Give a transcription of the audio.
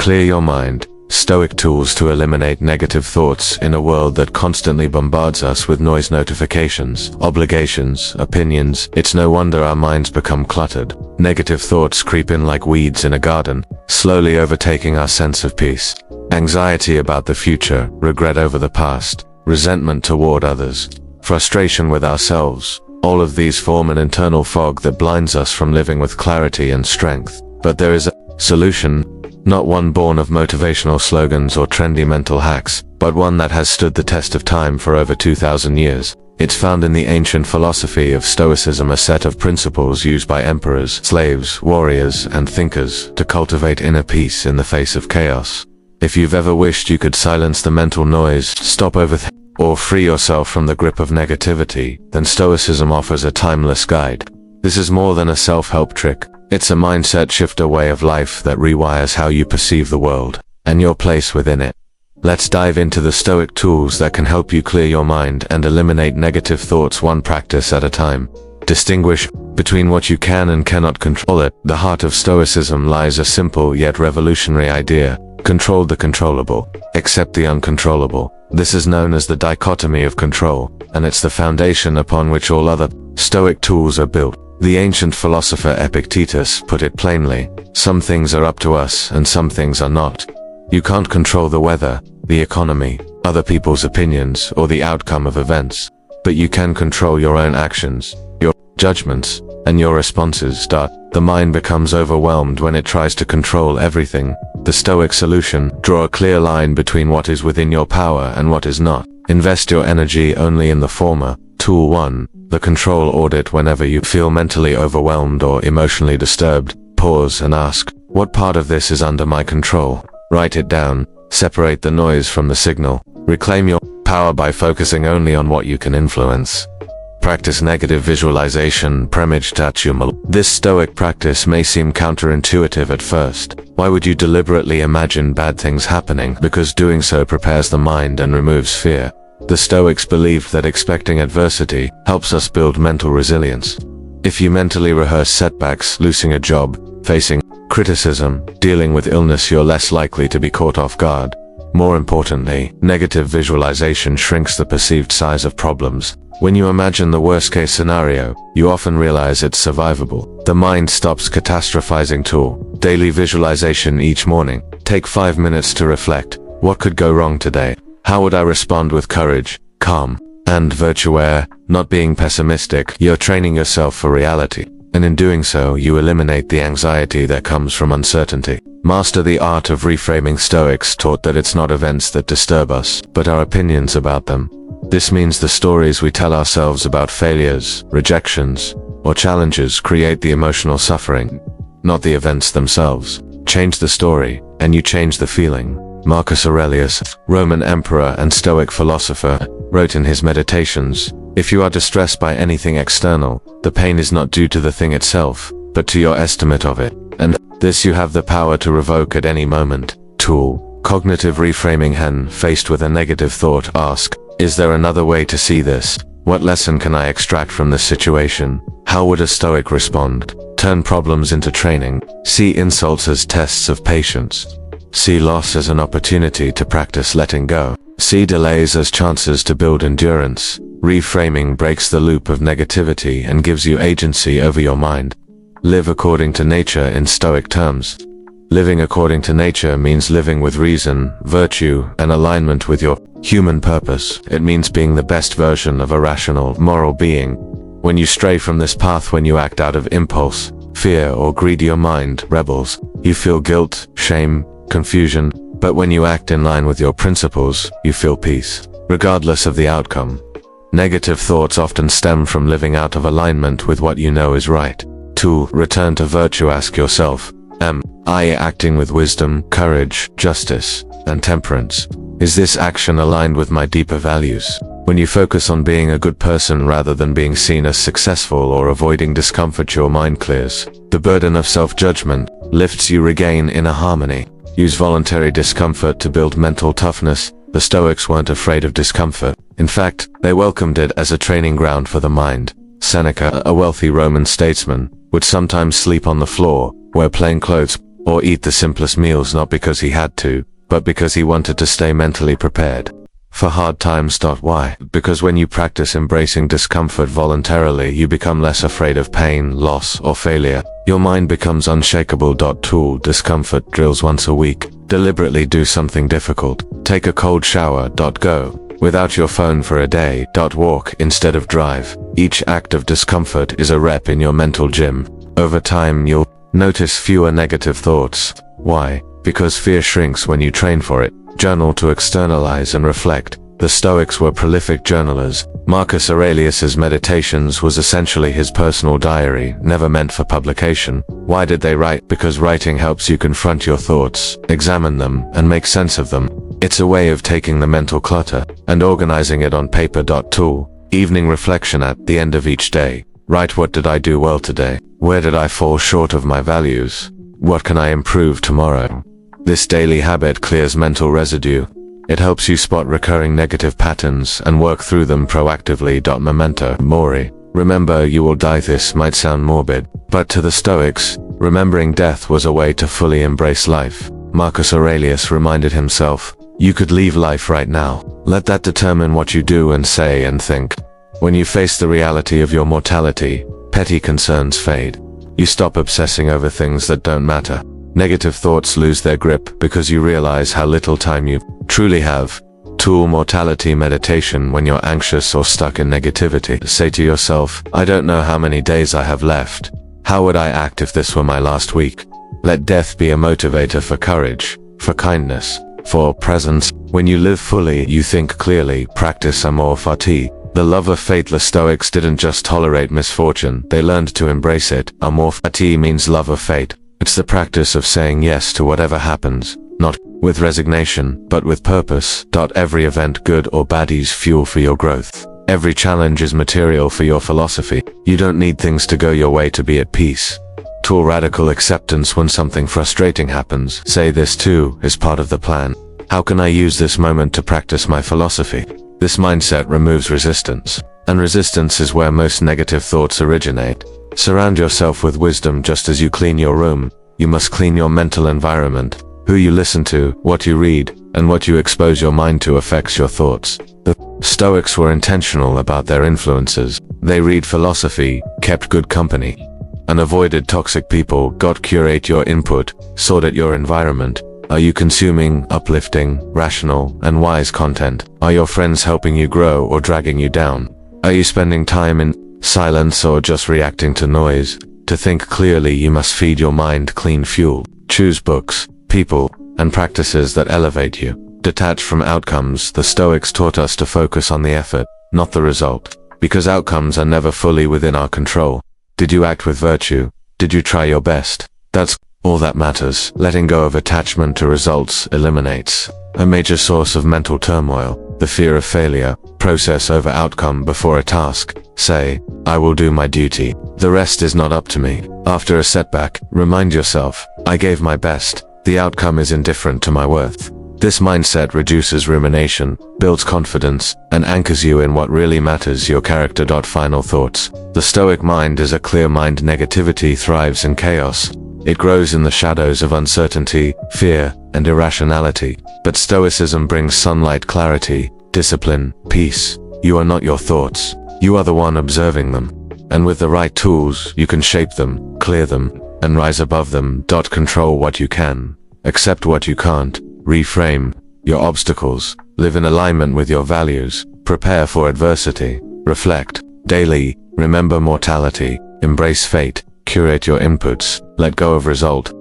Clear your mind. Stoic tools to eliminate negative thoughts in a world that constantly bombards us with noise, notifications, obligations, opinions. It's no wonder our minds become cluttered. Negative thoughts creep in like weeds in a garden, slowly overtaking our sense of peace. Anxiety about the future, regret over the past, resentment toward others, frustration with ourselves. All of these form an internal fog that blinds us from living with clarity and strength. But there is a solution, not one born of motivational slogans or trendy mental hacks, but one that has stood the test of time for over 2,000 years. It's found in the ancient philosophy of Stoicism, a set of principles used by emperors, slaves, warriors, and thinkers to cultivate inner peace in the face of chaos. If you've ever wished you could silence the mental noise, stop overthinking, or free yourself from the grip of negativity, then Stoicism offers a timeless guide. This is more than a self-help trick. It's a mindset shifter, way of life that rewires how you perceive the world and your place within it. Let's dive into the Stoic tools that can help you clear your mind and eliminate negative thoughts one practice at a time. Distinguish between what you can and cannot control. At the heart of Stoicism lies a simple yet revolutionary idea: control the controllable, accept the uncontrollable. This is known as the dichotomy of control, and it's the foundation upon which all other Stoic tools are built. The ancient philosopher Epictetus put it plainly: some things are up to us and some things are not. You can't control the weather, the economy, other people's opinions, or the outcome of events, but you can control your own actions, your judgments, and your responses. The mind becomes overwhelmed when it tries to control everything. The Stoic solution: draw a clear line between what is within your power and what is not. Invest your energy only in the former. Tool 1. The control audit. Whenever you feel mentally overwhelmed or emotionally disturbed, pause and ask, what part of this is under my control? Write it down. Separate the noise from the signal. Reclaim your power by focusing only on what you can influence. Practice negative visualization. This Stoic practice may seem counterintuitive at first. Why would you deliberately imagine bad things happening? Because doing so prepares the mind and removes fear. The Stoics believed that expecting adversity helps us build mental resilience. If you mentally rehearse setbacks, losing a job, facing criticism, dealing with illness, you're less likely to be caught off guard. More importantly, negative visualization shrinks the perceived size of problems. When you imagine the worst-case scenario, you often realize it's survivable. The mind stops catastrophizing. Tool: daily visualization. Each morning, take 5 minutes to reflect. What could go wrong today? How would I respond with courage, calm, and virtue? Not being pessimistic. You're training yourself for reality, and in doing so, you eliminate the anxiety that comes from uncertainty. Master the art of reframing. Stoics taught that it's not events that disturb us, but our opinions about them. This means the stories we tell ourselves about failures, rejections, or challenges create the emotional suffering, not the events themselves. Change the story, and you change the feeling. Marcus Aurelius, Roman emperor and Stoic philosopher, wrote in his Meditations, if you are distressed by anything external, the pain is not due to the thing itself, but to your estimate of it, and this you have the power to revoke at any moment. Tool: cognitive reframing. Faced with a negative thought, ask, is there another way to see this? What lesson can I extract from this situation? How would a Stoic respond? Turn problems into training. See insults as tests of patience. See loss as an opportunity to practice letting go. See delays as chances to build endurance. Reframing breaks the loop of negativity and gives you agency over your mind. Live according to nature. In Stoic terms, living according to nature means living with reason, virtue, and alignment with your human purpose. It means being the best version of a rational, moral being. When you stray from this path, when you act out of impulse, fear, or greed, your mind rebels. You feel guilt, shame, confusion, but when you act in line with your principles, you feel peace, regardless of the outcome. Negative thoughts often stem from living out of alignment with what you know is right. Tool: return to virtue. Ask yourself, am I acting with wisdom, courage, justice, and temperance? Is this action aligned with my deeper values? When you focus on being a good person rather than being seen as successful or avoiding discomfort, your mind clears. The burden of self-judgment lifts. You regain inner harmony. Use voluntary discomfort to build mental toughness. The Stoics weren't afraid of discomfort. In fact, they welcomed it as a training ground for the mind. Seneca, a wealthy Roman statesman, would sometimes sleep on the floor, wear plain clothes, or eat the simplest meals not because he had to, but because he wanted to stay mentally prepared for hard times. Why? Because when you practice embracing discomfort voluntarily, you become less afraid of pain, loss, or failure. Your mind becomes unshakable. Tool discomfort drills once a week. Deliberately do something difficult. Take a cold shower. Go without your phone for a day. Walk instead of drive. Each act of discomfort is a rep in your mental gym. Over time, you'll notice fewer negative thoughts. Why? Because fear shrinks when you train for it. Journal to externalize and reflect. The Stoics were prolific journalers. Marcus Aurelius's Meditations was essentially his personal diary, never meant for publication. Why did they write? Because writing helps you confront your thoughts, examine them, and make sense of them. It's a way of taking the mental clutter and organizing it on paper. Tool. Evening reflection at the end of each day. Write, what did I do well today? Where did I fall short of my values? What can I improve tomorrow? This daily habit clears mental residue. It helps you spot recurring negative patterns and work through them proactively. Memento mori. Remember, you will die. This might sound morbid, but to the Stoics, remembering death was a way to fully embrace life. Marcus Aurelius reminded himself, you could leave life right now. Let that determine what you do and say and think. When you face the reality of your mortality, petty concerns fade. You stop obsessing over things that don't matter. Negative thoughts lose their grip because you realize how little time you truly have. Tool mortality meditation. When you're anxious or stuck in negativity, say to yourself, I don't know how many days I have left. How would I act if this were my last week? Let death be a motivator for courage, for kindness, for presence. When you live fully, you think clearly. Practice amor fati. The love of fate. The Stoics didn't just tolerate misfortune, they learned to embrace it. Amor fati means love of fate. It's the practice of saying yes to whatever happens, not with resignation, but with purpose. Every event, good or bad, is fuel for your growth. Every challenge is material for your philosophy. You don't need things to go your way to be at peace. Tool radical acceptance. When something frustrating happens, say this too is part of the plan. How can I use this moment to practice my philosophy? This mindset removes resistance, and resistance is where most negative thoughts originate. Surround yourself with wisdom. Just as you clean your room, you must clean your mental environment. Who you listen to, what you read, and what you expose your mind to affects your thoughts. The Stoics were intentional about their influences. They read philosophy, kept good company, and avoided toxic people. Curate your input, sort at your environment. Are you consuming uplifting, rational, and wise content? Are your friends helping you grow or dragging you down? Are you spending time in silence or just reacting to noise? To think clearly, you must feed your mind clean fuel. Choose books, people, and practices that elevate you. Detach from outcomes. The Stoics taught us to focus on the effort, not the result, because outcomes are never fully within our control. Did you act with virtue? Did you try your best? That's all that matters. Letting go of attachment to results eliminates a major source of mental turmoil. The fear of failure. Process over outcome before a task. Say, I will do my duty. The rest is not up to me. After a setback, remind yourself, I gave my best. The outcome is indifferent to my worth. This mindset reduces rumination, builds confidence, and anchors you in what really matters, your character. Final thoughts. The Stoic mind is a clear mind. Negativity thrives in chaos. It grows in the shadows of uncertainty, fear, and irrationality. But Stoicism brings sunlight, clarity, discipline, peace. You are not your thoughts. You are the one observing them. And with the right tools, you can shape them, clear them, and rise above them. Control what you can. Accept what you can't. Reframe your obstacles. Live in alignment with your values. Prepare for adversity. Reflect daily. Remember mortality. Embrace fate. Curate your inputs. Let go of result.